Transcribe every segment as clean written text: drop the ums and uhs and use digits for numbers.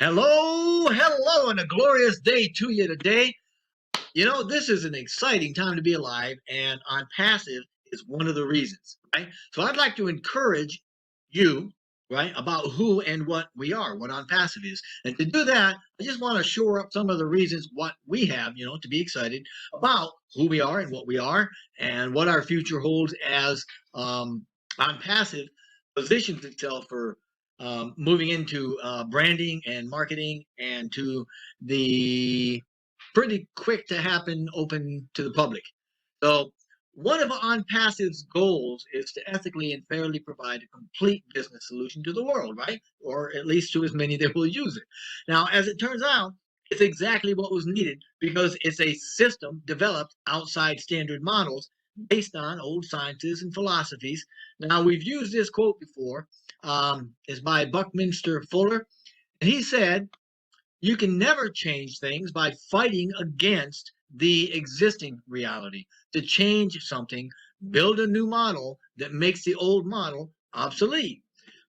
Hello, hello, and a glorious day to you today. This is an exciting time to be alive, and Onpassive is one of the reasons, right? So I'd like to encourage you, right, about who and what we are, what Onpassive is. And to do that, I just want to shore up some of the reasons what we have, to be excited about who we are and what our future holds as Onpassive positions itself for moving into branding and marketing and to the pretty quick to happen, open to the public. So one of Onpassive's goals is to ethically and fairly provide a complete business solution to the world, right? Or at least to as many that will use it. Now, as it turns out, it's exactly what was needed because it's a system developed outside standard models based on old sciences and philosophies. Now, we've used this quote before. It's by Buckminster Fuller. And he said, you can never change things by fighting against the existing reality. To change something, build a new model that makes the old model obsolete.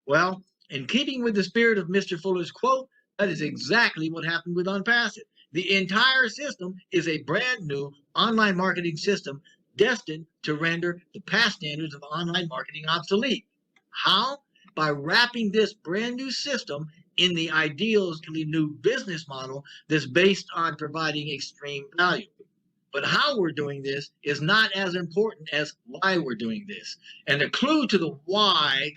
Well, in keeping with the spirit of Mr. Fuller's quote, that is exactly what happened with Onpassive. The entire system is a brand new online marketing system destined to render the past standards of online marketing obsolete. How? By wrapping this brand new system in the ideally new business model that's based on providing extreme value. But how we're doing this is not as important as why we're doing this. And the clue to the why,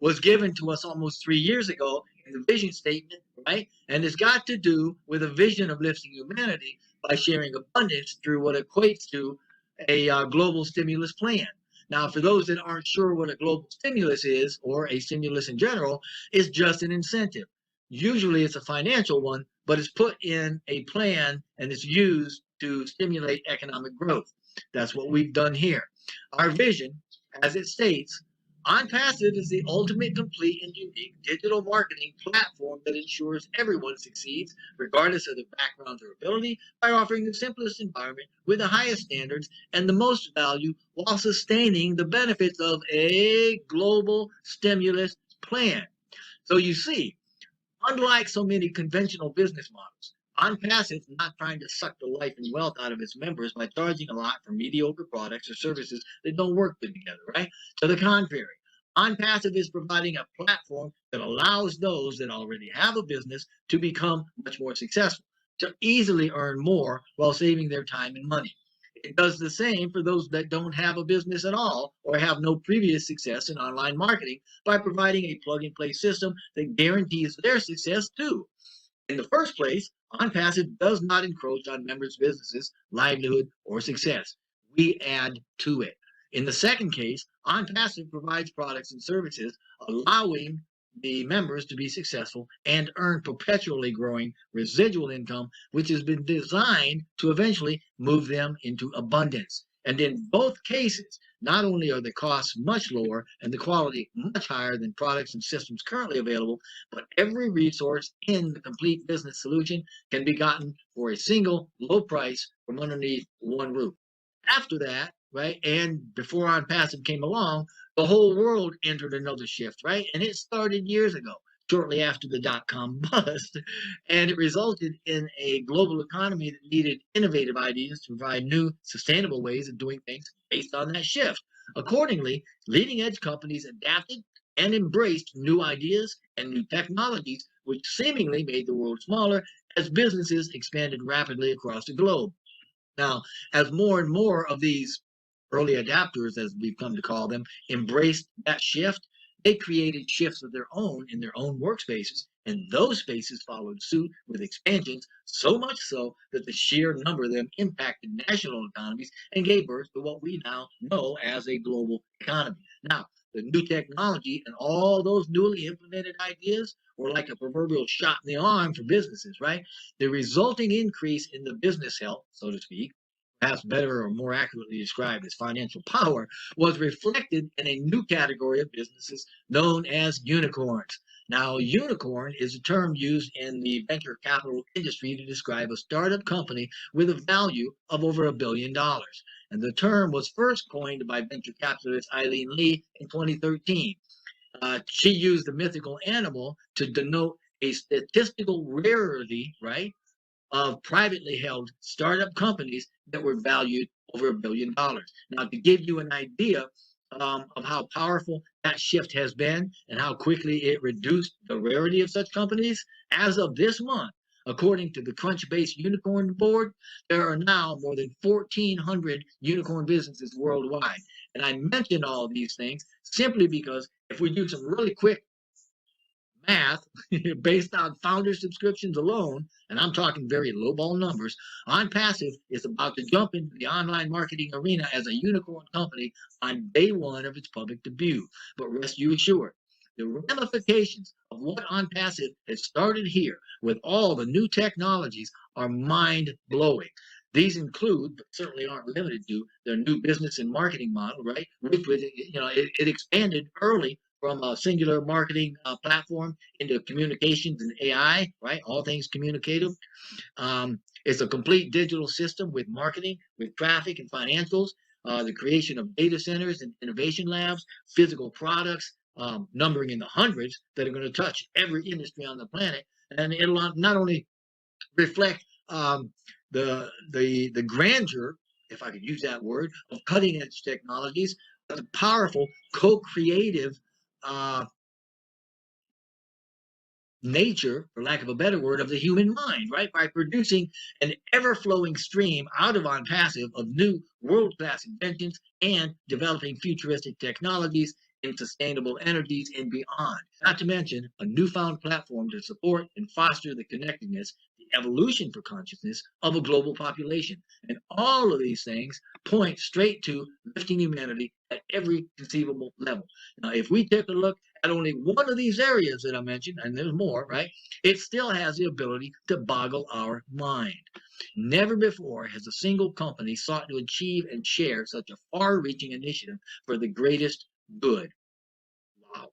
was given to us almost 3 years ago in the vision statement, right? And it's got to do with a vision of lifting humanity by sharing abundance through what equates to a global stimulus plan. Now, for those that aren't sure what a global stimulus is, or a stimulus in general, it's just an incentive. Usually it's a financial one, but it's put in a plan and it's used to stimulate economic growth. That's what we've done here. Our vision, as it states, Onpassive is the ultimate, complete, and unique digital marketing platform that ensures everyone succeeds, regardless of their background or ability, by offering the simplest environment with the highest standards and the most value while sustaining the benefits of a global stimulus plan. So you see, unlike so many conventional business models, Onpassive is not trying to suck the life and wealth out of its members by charging a lot for mediocre products or services that don't work good together, right? To the contrary, Onpassive is providing a platform that allows those that already have a business to become much more successful, to easily earn more while saving their time and money. It does the same for those that don't have a business at all or have no previous success in online marketing by providing a plug-and-play system that guarantees their success too. In the first place, Onpassive does not encroach on members' businesses, livelihood, or success. We add to it. In the second case, Onpassive provides products and services allowing the members to be successful and earn perpetually growing residual income, which has been designed to eventually move them into abundance. And in both cases, not only are the costs much lower and the quality much higher than products and systems currently available, but every resource in the complete business solution can be gotten for a single low price from underneath one roof. After that, right, and before Onpassive came along, the whole world entered another shift, right? And it started years ago, shortly after the dot-com bust, and it resulted in a global economy that needed innovative ideas to provide new, sustainable ways of doing things based on that shift. Accordingly, leading-edge companies adapted and embraced new ideas and new technologies, which seemingly made the world smaller as businesses expanded rapidly across the globe. Now, as more and more of these early adapters, as we've come to call them, embraced that shift, they created shifts of their own in their own workspaces, and those spaces followed suit with expansions, so much so that the sheer number of them impacted national economies and gave birth to what we now know as a global economy. Now, the new technology and all those newly implemented ideas were like a proverbial shot in the arm for businesses, right? The resulting increase in the business health, so to speak, perhaps better or more accurately described as financial power, was reflected in a new category of businesses known as unicorns. Now, unicorn is a term used in the venture capital industry to describe a startup company with a value of over $1 billion. And the term was first coined by venture capitalist Eileen Lee in 2013. She used the mythical animal to denote a statistical rarity, right, of privately held startup companies that were valued over $1 billion. Now, to give you an idea of how powerful that shift has been and how quickly it reduced the rarity of such companies, as of this month, according to the Crunchbase Unicorn Board, there are now more than 1,400 unicorn businesses worldwide. And I mention all these things simply because if we do some really quick math based on founder subscriptions alone, and I'm talking very lowball numbers, OnPassive is about to jump into the online marketing arena as a unicorn company on day one of its public debut. But rest you assured, the ramifications of what OnPassive has started here with all the new technologies are mind blowing. These include, but certainly aren't limited to, their new business and marketing model, right? Which was, it expanded early from a singular marketing platform into communications and AI, right? All things communicative. It's a complete digital system with marketing, with traffic and financials, the creation of data centers and innovation labs, physical products, numbering in the hundreds that are going to touch every industry on the planet. And it'll not only reflect the grandeur, if I could use that word, of cutting edge technologies, but the powerful co-creative uh, nature, for lack of a better word, of the human mind, right? By producing an ever-flowing stream out of OnPassive of new world-class inventions and developing futuristic technologies in sustainable energies and beyond. Not to mention a newfound platform to support and foster the connectedness, the evolution for consciousness of a global population. And all of these things point straight to lifting humanity at every conceivable level. Now, if we take a look at only one of these areas that I mentioned, and there's more, right? It still has the ability to boggle our mind. Never before has a single company sought to achieve and share such a far-reaching initiative for the greatest good. Wow.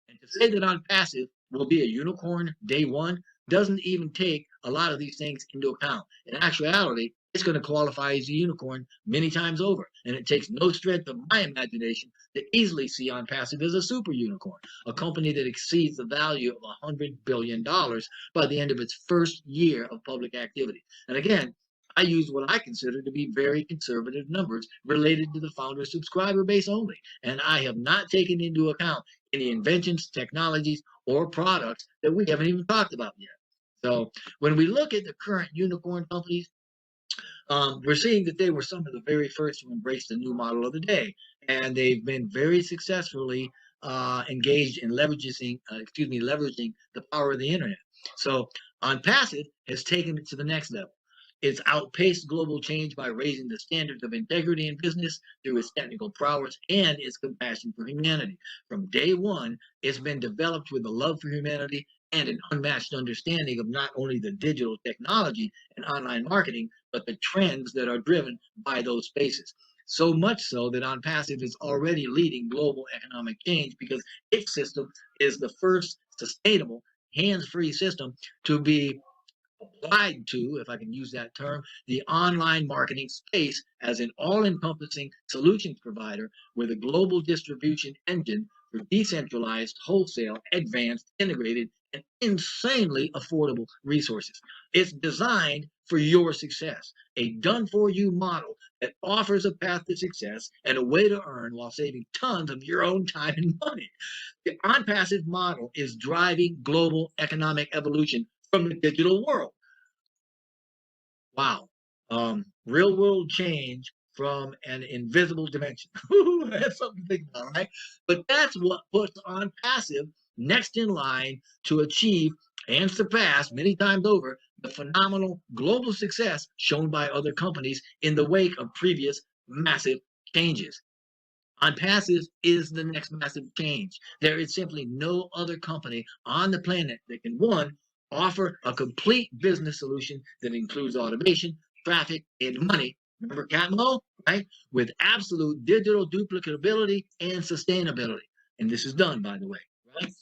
And to say that OnPassive will be a unicorn day one doesn't even take a lot of these things into account. In actuality, it's going to qualify as a unicorn many times over. And it takes no stretch of my imagination to easily see OnPassive as a super unicorn, a company that exceeds the value of $100 billion by the end of its first year of public activity. And again, I use what I consider to be very conservative numbers related to the founder subscriber base only. And I have not taken into account any inventions, technologies, or products that we haven't even talked about yet. So when we look at the current unicorn companies, we're seeing that they were some of the very first to embrace the new model of the day, and they've been very successfully engaged in leveraging the power of the internet. So, OnPassive has taken it to the next level. It's outpaced global change by raising the standards of integrity in business through its technical prowess and its compassion for humanity. From day one, it's been developed with a love for humanity and an unmatched understanding of not only the digital technology and online marketing, but the trends that are driven by those spaces. So much so that OnPassive is already leading global economic change because its system is the first sustainable hands-free system to be applied to, if I can use that term, the online marketing space as an all-encompassing solutions provider with a global distribution engine for decentralized, wholesale, advanced, integrated, and insanely affordable resources. It's designed for your success, a done-for-you model that offers a path to success and a way to earn while saving tons of your own time and money. The OnPassive model is driving global economic evolution from the digital world. Wow. Real world change from an invisible dimension. That's something to think about, right? But that's what puts OnPassive next in line to achieve and surpass many times over the phenomenal global success shown by other companies in the wake of previous massive changes. OnPassive is the next massive change. There is simply no other company on the planet that can, one, offer a complete business solution that includes automation, traffic, and money. Remember Catmull, right? With absolute digital duplicability and sustainability. And this is done, by the way, right?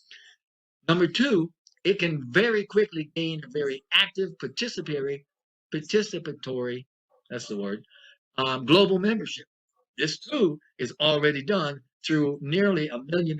Number two, it can very quickly gain a very active participatory, that's the word, global membership. This too is already done through nearly 1.5 million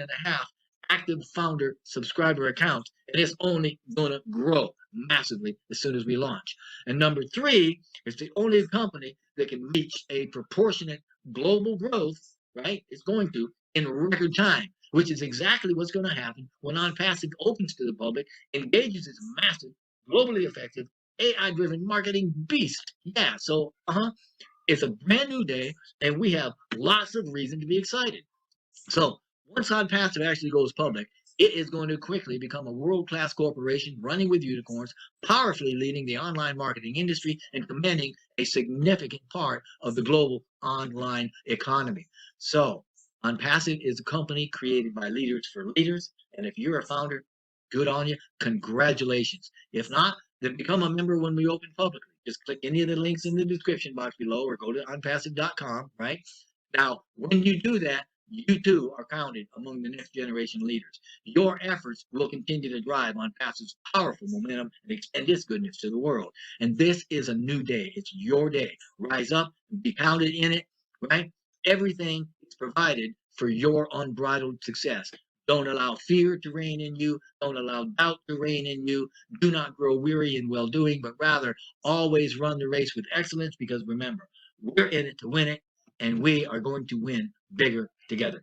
active founder subscriber accounts, and it's only going to grow massively as soon as we launch. And number three, it's the only company that can reach a proportionate global growth, right? It's going to in record time, which is exactly what's going to happen when Onpassive opens to the public, engages its massive, globally effective, AI-driven marketing beast. Yeah, so it's a brand new day, and we have lots of reason to be excited. So once Onpassive actually goes public, it is going to quickly become a world-class corporation running with unicorns, powerfully leading the online marketing industry and commanding a significant part of the global online economy. So Onpassive is a company created by leaders for leaders, and if you're a founder, good on you. Congratulations. If not, then become a member when we open publicly. Just click any of the links in the description box below or go to onpassive.com, right? Now, when you do that, you too are counted among the next generation leaders. Your efforts will continue to drive Onpassive's powerful momentum and extend its goodness to the world. And this is a new day. It's your day. Rise up and be counted in it, right? Everything is provided for your unbridled success. Don't allow fear to reign in you. Don't allow doubt to reign in you. Do not grow weary in well doing, but rather always run the race with excellence because remember, we're in it to win it, and we are going to win bigger together.